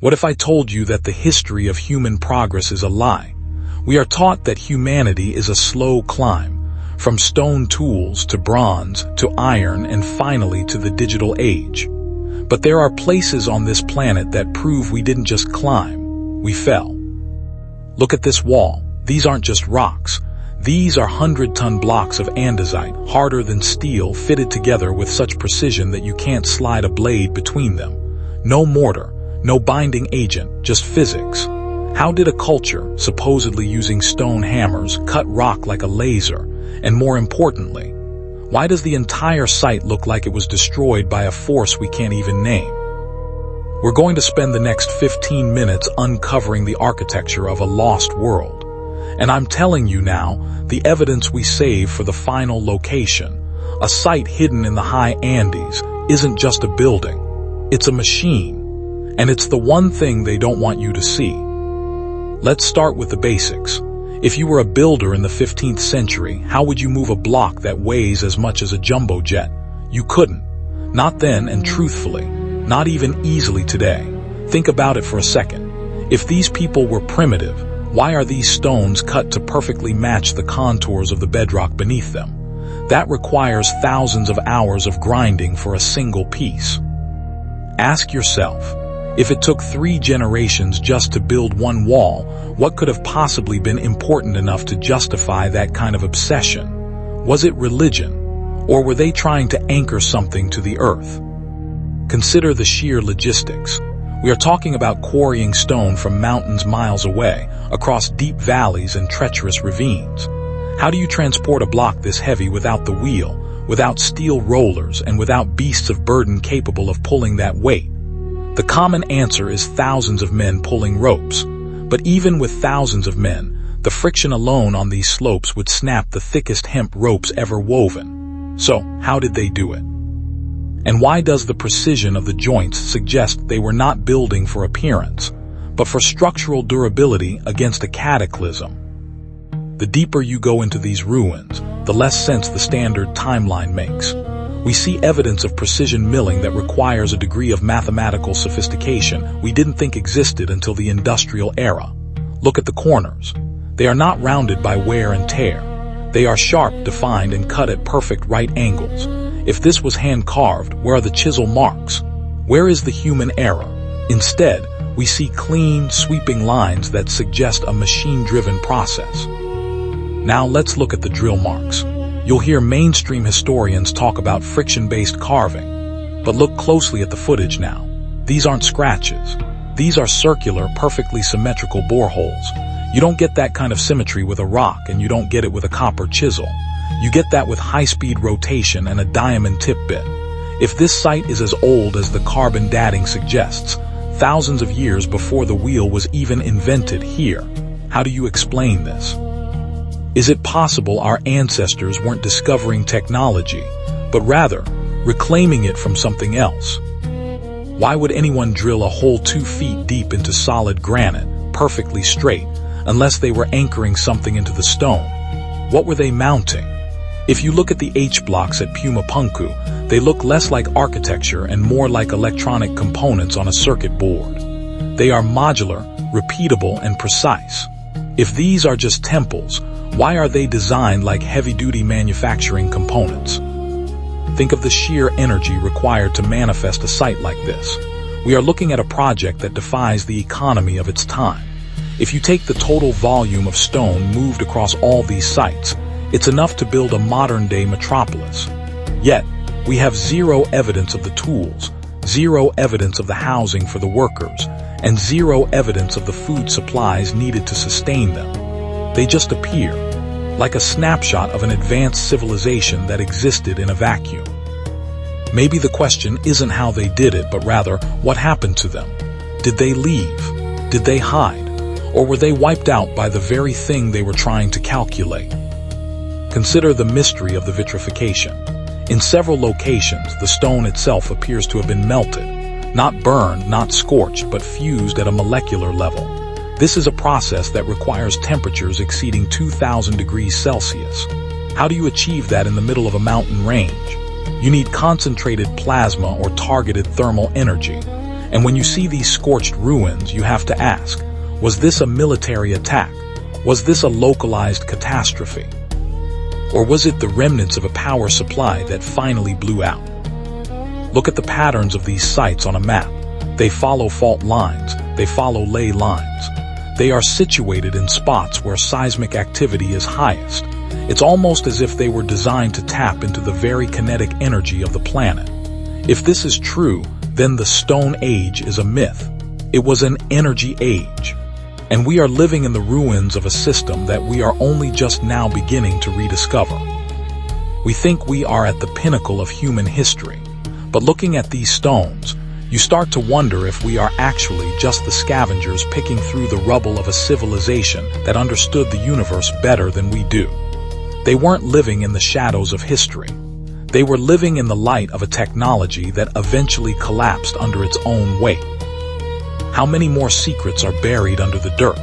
What if I told you that the history of human progress is a lie? We are taught that humanity is a slow climb, from stone tools to bronze to iron and finally to the digital age. But there are places on this planet that prove we didn't just climb, we fell. Look at this wall. These aren't just rocks. These are 100-ton blocks of andesite, harder than steel, fitted together with such precision that you can't slide a blade between them. No mortar, no binding agent, just physics. How did a culture, supposedly using stone hammers, cut rock like a laser? And more importantly, why does the entire site look like it was destroyed by a force we can't even name? We're going to spend the next 15 minutes uncovering the architecture of a lost world. And I'm telling you now, the evidence we save for the final location, a site hidden in the high Andes, isn't just a building. It's a machine. And it's the one thing they don't want you to see. Let's start with the basics. If you were a builder in the 15th century, how would you move a block that weighs as much as a jumbo jet? You couldn't. Not then, and truthfully, not even easily today. Think about it for a second. If these people were primitive, why are these stones cut to perfectly match the contours of the bedrock beneath them? That requires thousands of hours of grinding for a single piece. Ask yourself, if it took 3 generations just to build one wall, what could have possibly been important enough to justify that kind of obsession? Was it religion? Or were they trying to anchor something to the earth? Consider the sheer logistics. We are talking about quarrying stone from mountains miles away, across deep valleys and treacherous ravines. How do you transport a block this heavy without the wheel, without steel rollers, and without beasts of burden capable of pulling that weight? The common answer is thousands of men pulling ropes. But even with thousands of men, the friction alone on these slopes would snap the thickest hemp ropes ever woven. So, how did they do it? And why does the precision of the joints suggest they were not building for appearance, but for structural durability against a cataclysm? The deeper you go into these ruins, the less sense the standard timeline makes. We see evidence of precision milling that requires a degree of mathematical sophistication we didn't think existed until the industrial era. Look at the corners. They are not rounded by wear and tear. They are sharp, defined, and cut at perfect right angles. If this was hand-carved, where are the chisel marks? Where is the human error? Instead, we see clean, sweeping lines that suggest a machine-driven process. Now let's look at the drill marks. You'll hear mainstream historians talk about friction-based carving. But look closely at the footage now. These aren't scratches. These are circular, perfectly symmetrical boreholes. You don't get that kind of symmetry with a rock, and you don't get it with a copper chisel. You get that with high-speed rotation and a diamond tip bit. If this site is as old as the carbon dating suggests, thousands of years before the wheel was even invented here, how do you explain this? Is it possible our ancestors weren't discovering technology, but rather reclaiming it from something else? Why would anyone drill a hole 2 feet deep into solid granite, perfectly straight, unless they were anchoring something into the stone? What were they mounting? If you look at the H-blocks at Puma Punku, they look less like architecture and more like electronic components on a circuit board. They are modular, repeatable, and precise. If these are just temples, why are they designed like heavy-duty manufacturing components? Think of the sheer energy required to manifest a site like this. We are looking at a project that defies the economy of its time. If you take the total volume of stone moved across all these sites, it's enough to build a modern-day metropolis. Yet, we have zero evidence of the tools, zero evidence of the housing for the workers, and zero evidence of the food supplies needed to sustain them. They just appear, like a snapshot of an advanced civilization that existed in a vacuum. Maybe the question isn't how they did it, but rather, what happened to them? Did they leave? Did they hide? Or were they wiped out by the very thing they were trying to calculate? Consider the mystery of the vitrification. In several locations, the stone itself appears to have been melted, not burned, not scorched, but fused at a molecular level. This is a process that requires temperatures exceeding 2,000 degrees Celsius. How do you achieve that in the middle of a mountain range? You need concentrated plasma or targeted thermal energy. And when you see these scorched ruins, you have to ask, was this a military attack? Was this a localized catastrophe? Or was it the remnants of a power supply that finally blew out? Look at the patterns of these sites on a map. They follow fault lines, they follow ley lines. They are situated in spots where seismic activity is highest. It's almost as if they were designed to tap into the very kinetic energy of the planet. If this is true, then the Stone Age is a myth. It was an energy age. And we are living in the ruins of a system that we are only just now beginning to rediscover. We think we are at the pinnacle of human history, but looking at these stones, you start to wonder if we are actually just the scavengers picking through the rubble of a civilization that understood the universe better than we do. They weren't living in the shadows of history. They were living in the light of a technology that eventually collapsed under its own weight. How many more secrets are buried under the dirt?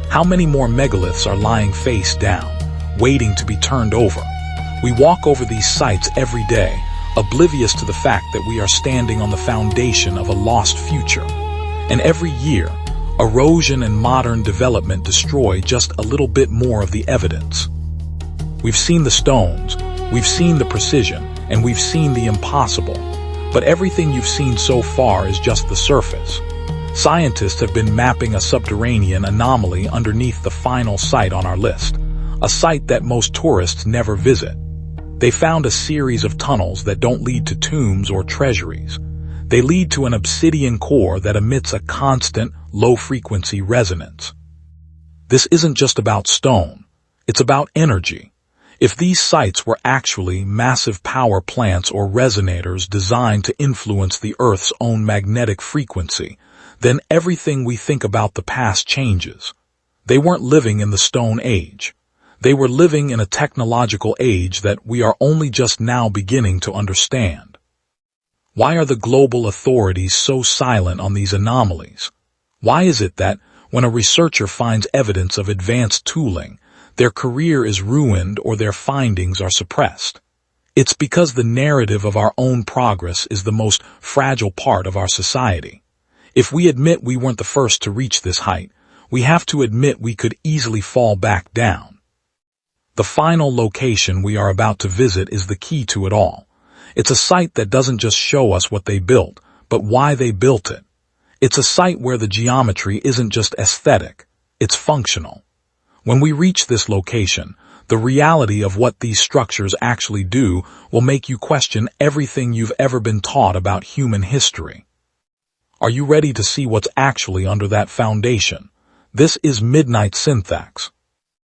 How many more megaliths are lying face down, waiting to be turned over? We walk over these sites every day, oblivious to the fact that we are standing on the foundation of a lost future. And every year, erosion and modern development destroy just a little bit more of the evidence. We've seen the stones, we've seen the precision, and we've seen the impossible. But everything you've seen so far is just the surface. Scientists have been mapping a subterranean anomaly underneath the final site on our list, a site that most tourists never visit. They found a series of tunnels that don't lead to tombs or treasuries. They lead to an obsidian core that emits a constant, low-frequency resonance. This isn't just about stone. It's about energy. If these sites were actually massive power plants or resonators designed to influence the Earth's own magnetic frequency, then everything we think about the past changes. They weren't living in the Stone Age. They were living in a technological age that we are only just now beginning to understand. Why are the global authorities so silent on these anomalies? Why is it that, when a researcher finds evidence of advanced tooling, their career is ruined or their findings are suppressed? It's because the narrative of our own progress is the most fragile part of our society. If we admit we weren't the first to reach this height, we have to admit we could easily fall back down. The final location we are about to visit is the key to it all. It's a site that doesn't just show us what they built, but why they built it. It's a site where the geometry isn't just aesthetic, it's functional. When we reach this location, the reality of what these structures actually do will make you question everything you've ever been taught about human history. Are you ready to see what's actually under that foundation? This is Midnight Synthax.